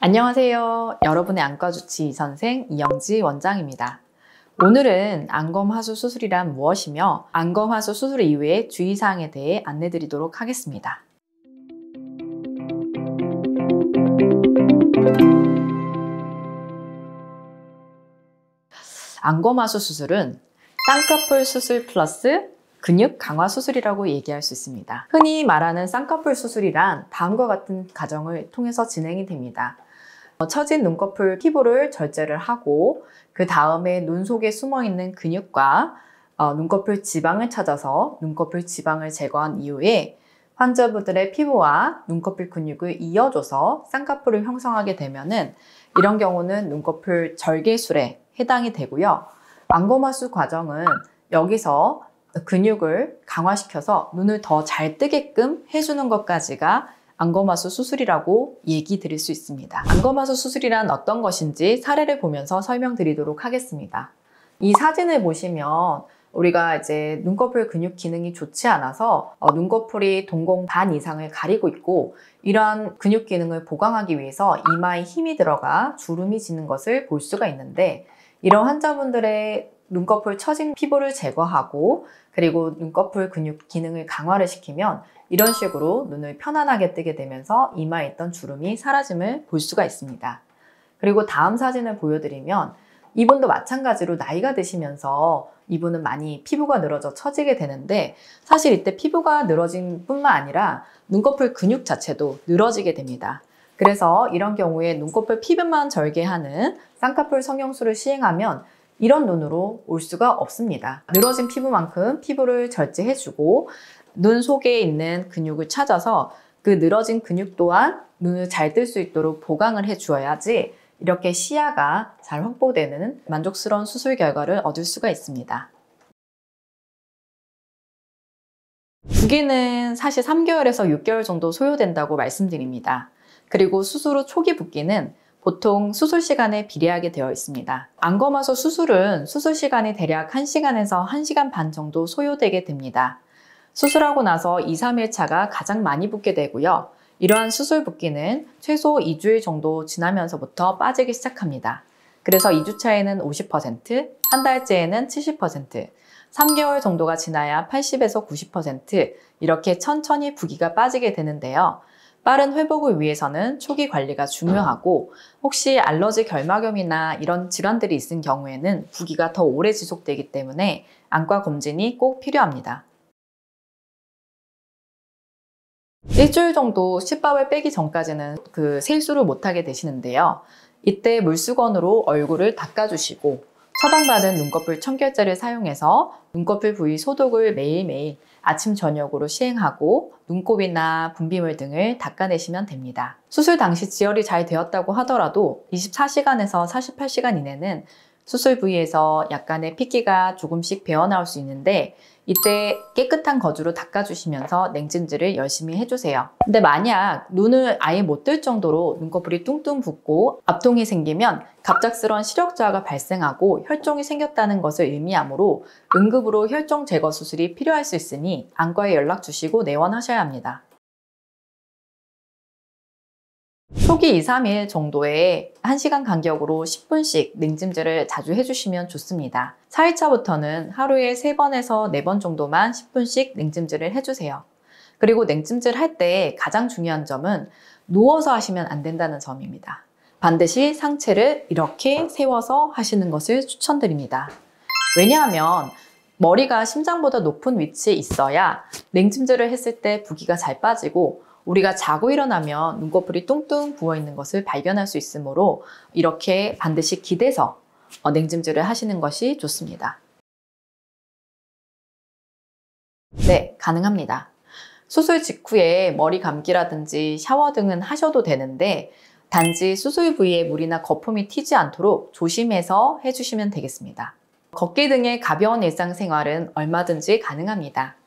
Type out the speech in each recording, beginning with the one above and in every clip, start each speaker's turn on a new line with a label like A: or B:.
A: 안녕하세요. 여러분의 안과주치 선생 이영지 원장입니다. 오늘은 안검하수 수술이란 무엇이며 안검하수 수술 이후의 주의사항에 대해 안내드리도록 하겠습니다. 안검하수 수술은 쌍꺼풀 수술 플러스 근육 강화 수술이라고 얘기할 수 있습니다. 흔히 말하는 쌍꺼풀 수술이란 다음과 같은 과정을 통해서 진행이 됩니다. 처진 눈꺼풀 피부를 절제를 하고 그 다음에 눈 속에 숨어있는 근육과 눈꺼풀 지방을 찾아서 눈꺼풀 지방을 제거한 이후에 환자분들의 피부와 눈꺼풀 근육을 이어줘서 쌍꺼풀을 형성하게 되면은 이런 경우는 눈꺼풀 절개술에 해당이 되고요. 안검하수 과정은 여기서 근육을 강화시켜서 눈을 더 잘 뜨게끔 해주는 것까지가 안검하수 수술이라고 얘기 드릴 수 있습니다. 안검하수 수술이란 어떤 것인지 사례를 보면서 설명드리도록 하겠습니다. 이 사진을 보시면 우리가 이제 눈꺼풀 근육 기능이 좋지 않아서 눈꺼풀이 동공 반 이상을 가리고 있고 이러한 근육 기능을 보강하기 위해서 이마에 힘이 들어가 주름이 지는 것을 볼 수가 있는데 이런 환자분들의 눈꺼풀 처진 피부를 제거하고 그리고 눈꺼풀 근육 기능을 강화를 시키면 이런 식으로 눈을 편안하게 뜨게 되면서 이마에 있던 주름이 사라짐을 볼 수가 있습니다. 그리고 다음 사진을 보여드리면 이분도 마찬가지로 나이가 드시면서 이분은 많이 피부가 늘어져 처지게 되는데 사실 이때 피부가 늘어진 뿐만 아니라 눈꺼풀 근육 자체도 늘어지게 됩니다. 그래서 이런 경우에 눈꺼풀 피부만 절개하는 쌍꺼풀 성형술을 시행하면 이런 눈으로 올 수가 없습니다. 늘어진 피부만큼 피부를 절제해주고 눈 속에 있는 근육을 찾아서 그 늘어진 근육 또한 눈을 잘 뜰 수 있도록 보강을 해주어야지 이렇게 시야가 잘 확보되는 만족스러운 수술 결과를 얻을 수가 있습니다. 붓기는 사실 3개월에서 6개월 정도 소요된다고 말씀드립니다. 그리고 수술 후 초기 붓기는 보통 수술 시간에 비례하게 되어 있습니다. 안검하수 수술은 수술 시간이 대략 1시간에서 1시간 반 정도 소요되게 됩니다. 수술하고 나서 2, 3일 차가 가장 많이 붓게 되고요. 이러한 수술 붓기는 최소 2주일 정도 지나면서부터 빠지기 시작합니다. 그래서 2주 차에는 50%, 한 달째에는 70%, 3개월 정도가 지나야 80에서 90% 이렇게 천천히 붓기가 빠지게 되는데요. 빠른 회복을 위해서는 초기 관리가 중요하고 혹시 알러지 결막염이나 이런 질환들이 있은 경우에는 붓기가 더 오래 지속되기 때문에 안과 검진이 꼭 필요합니다. 일주일 정도 씹밥을 빼기 전까지는 세수를 못하게 되시는데요. 이때 물수건으로 얼굴을 닦아주시고 처방받은 눈꺼풀 청결제를 사용해서 눈꺼풀 부위 소독을 매일매일 아침 저녁으로 시행하고 눈곱이나 분비물 등을 닦아내시면 됩니다. 수술 당시 지혈이 잘 되었다고 하더라도 24시간에서 48시간 이내는 수술 부위에서 약간의 핏기가 조금씩 배어나올 수 있는데 이때 깨끗한 거즈로 닦아주시면서 냉찜질을 열심히 해주세요. 근데 만약 눈을 아예 못 뜰 정도로 눈꺼풀이 뚱뚱 붓고 압통이 생기면 갑작스러운 시력 저하가 발생하고 혈종이 생겼다는 것을 의미하므로 응급으로 혈종 제거 수술이 필요할 수 있으니 안과에 연락 주시고 내원하셔야 합니다. 초기 2, 3일 정도에 1시간 간격으로 10분씩 냉찜질을 자주 해주시면 좋습니다. 4일차부터는 하루에 3번에서 4번 정도만 10분씩 냉찜질을 해주세요. 그리고 냉찜질 할 때 가장 중요한 점은 누워서 하시면 안 된다는 점입니다. 반드시 상체를 이렇게 세워서 하시는 것을 추천드립니다. 왜냐하면 머리가 심장보다 높은 위치에 있어야 냉찜질을 했을 때 붓기가 잘 빠지고 우리가 자고 일어나면 눈꺼풀이 뚱뚱 부어있는 것을 발견할 수 있으므로 이렇게 반드시 기대서 냉찜질을 하시는 것이 좋습니다. 네, 가능합니다. 수술 직후에 머리 감기라든지 샤워 등은 하셔도 되는데 단지 수술 부위에 물이나 거품이 튀지 않도록 조심해서 해주시면 되겠습니다. 걷기 등의 가벼운 일상생활은 얼마든지 가능합니다.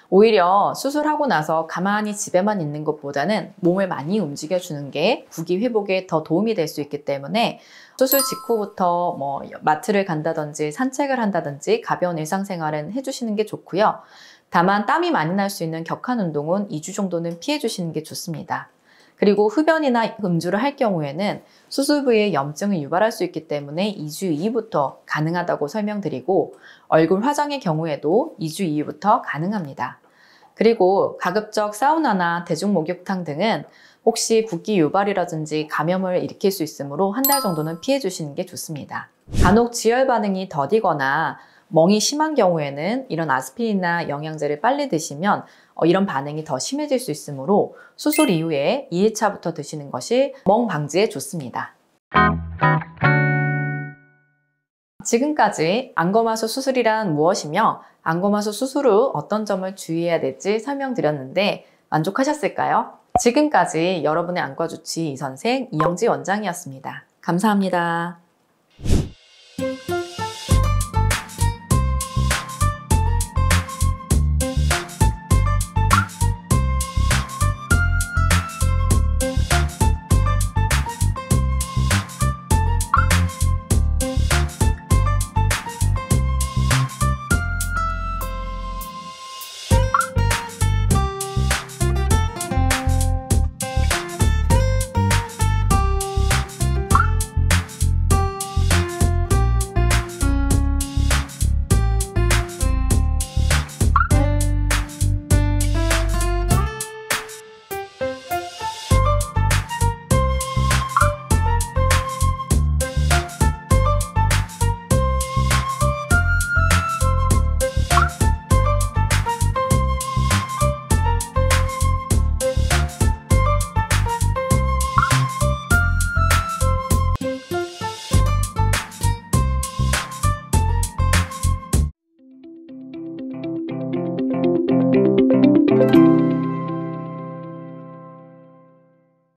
A: 오히려 수술하고 나서 가만히 집에만 있는 것보다는 몸을 많이 움직여주는 게 붓기 회복에 더 도움이 될 수 있기 때문에 수술 직후부터 마트를 간다든지 산책을 한다든지 가벼운 일상생활은 해주시는 게 좋고요. 다만 땀이 많이 날 수 있는 격한 운동은 2주 정도는 피해 주시는 게 좋습니다. 그리고 흡연이나 음주를 할 경우에는 수술 부위에 염증을 유발할 수 있기 때문에 2주 이후부터 가능하다고 설명드리고, 얼굴 화장의 경우에도 2주 이후부터 가능합니다. 그리고 가급적 사우나나 대중목욕탕 등은 혹시 붓기 유발이라든지 감염을 일으킬 수 있으므로 한 달 정도는 피해 주시는 게 좋습니다. 간혹 지혈 반응이 더디거나 멍이 심한 경우에는 이런 아스피린이나 영양제를 빨리 드시면 이런 반응이 더 심해질 수 있으므로 수술 이후에 2일차부터 드시는 것이 멍 방지에 좋습니다. 지금까지 안검하수 수술이란 무엇이며 안검하수 수술 후 어떤 점을 주의해야 될지 설명드렸는데 만족하셨을까요? 지금까지 여러분의 안과주치 이선생 이영지 원장이었습니다. 감사합니다.